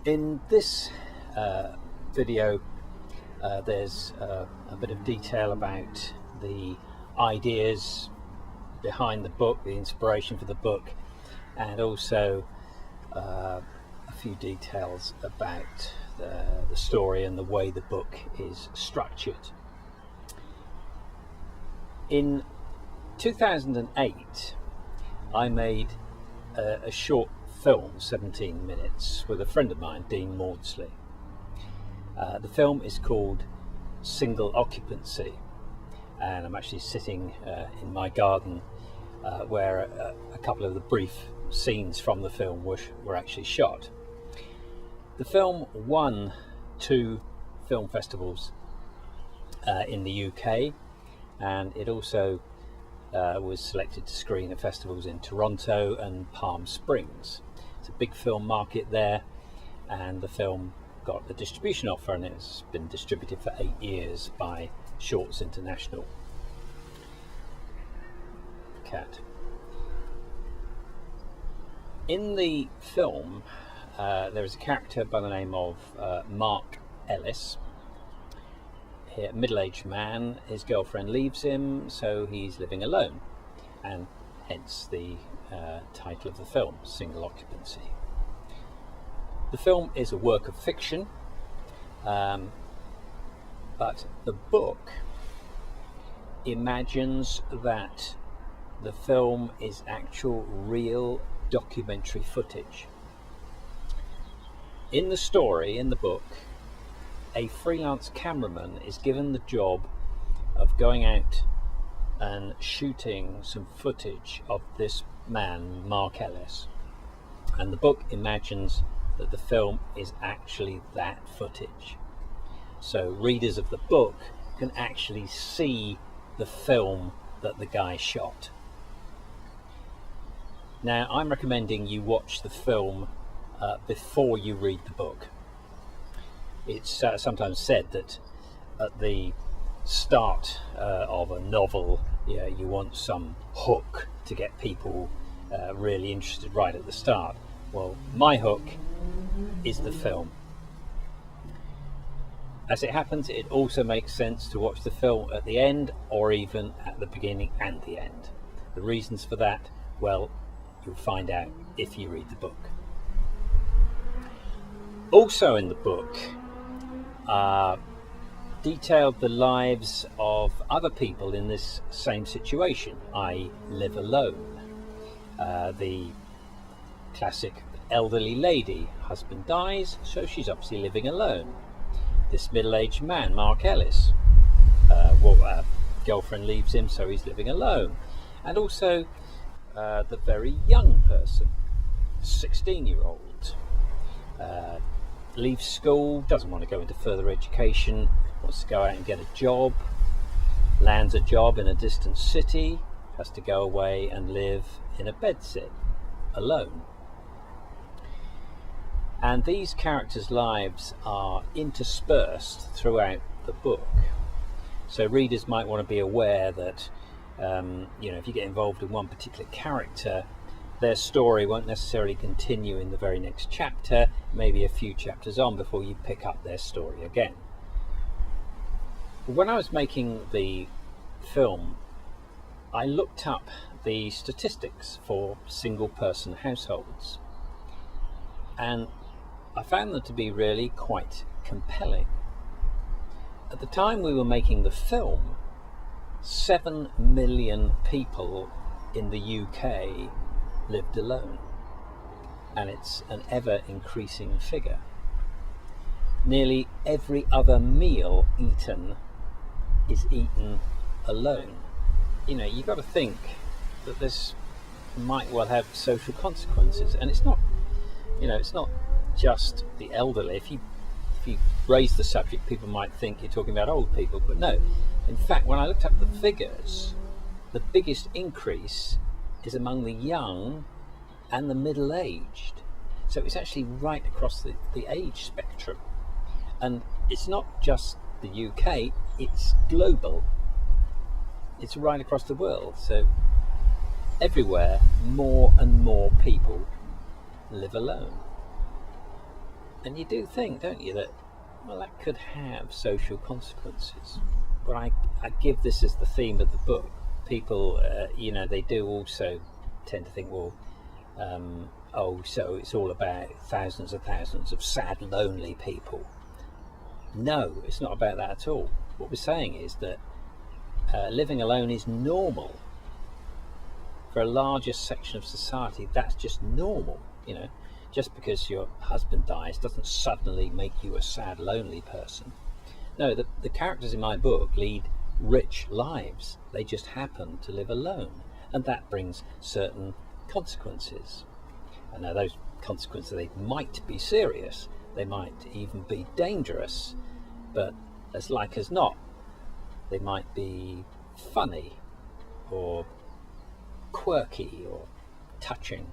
In this video, there's a bit of detail about the ideas behind the book, the inspiration for the book, and also a few details about the story and the way the book is structured. In 2008, I made a short film, 17 minutes, with a friend of mine, Dean Maudsley. The film is called Single Occupancy, and I'm actually sitting in my garden where a couple of the brief scenes from the film were actually shot. The film won 2 film festivals in the UK, and it also was selected to screen at festivals in Toronto and Palm Springs. It's a big film market there, and the film got a distribution offer, and it's been distributed for 8 years by Shorts International. Cat. In the film, there is a character by the name of Mark Ellis. A middle-aged man. His girlfriend leaves him, so he's living alone, and hence the title of the film, Single Occupancy. The film is a work of fiction, but the book imagines that the film is actual real documentary footage. In the story, in the book, a freelance cameraman is given the job of going out and shooting some footage of this man, Mark Ellis. And the book imagines that the film is actually that footage. So readers of the book can actually see the film that the guy shot. Now, I'm recommending you watch the film before you read the book. It's sometimes said that at the start of a novel, you want some hook to get people really interested right at the start. Well, my hook is the film. As it happens, it also makes sense to watch the film at the end, or even at the beginning and the end. The reasons for that, well, you'll find out if you read the book. Also in the book, detailed the lives of other people in this same situation. I live alone. The classic elderly lady, husband dies, so she's obviously living alone. This middle-aged man, Mark Ellis, girlfriend leaves him, so he's living alone. And also the very young person, 16-year-old, leaves school, doesn't want to go into further education, wants to go out and get a job, lands a job in a distant city, has to go away and live in a bedsit, alone. And these characters' lives are interspersed throughout the book. So readers might want to be aware that, if you get involved in one particular character, their story won't necessarily continue in the very next chapter, maybe a few chapters on before you pick up their story again. When I was making the film, I looked up the statistics for single-person households, and I found them to be really quite compelling. At the time we were making the film, 7 million people in the UK lived alone, and it's an ever increasing figure. Nearly every other meal eaten is eaten alone. You've got to think that this might well have social consequences, and it's not just the elderly. If you raise the subject, people might think you're talking about old people, but no. In fact, when I looked up the figures, the biggest increase is among the young and the middle-aged. So it's actually right across the age spectrum. And it's not just the UK, it's global. It's right across the world. So everywhere, more and more people live alone. And you do think, don't you, that, well, that could have social consequences. But I give this as the theme of the book. People, they do also tend to think, well, so it's all about thousands and thousands of sad, lonely people. No, it's not about that at all. What we're saying is that living alone is normal. For a larger section of society, that's just normal. Just because your husband dies doesn't suddenly make you a sad, lonely person. No, the characters in my book lead rich lives. They just happen to live alone, and that brings certain consequences. And now those consequences, they might be serious, they might even be dangerous, but as like as not, they might be funny or quirky or touching.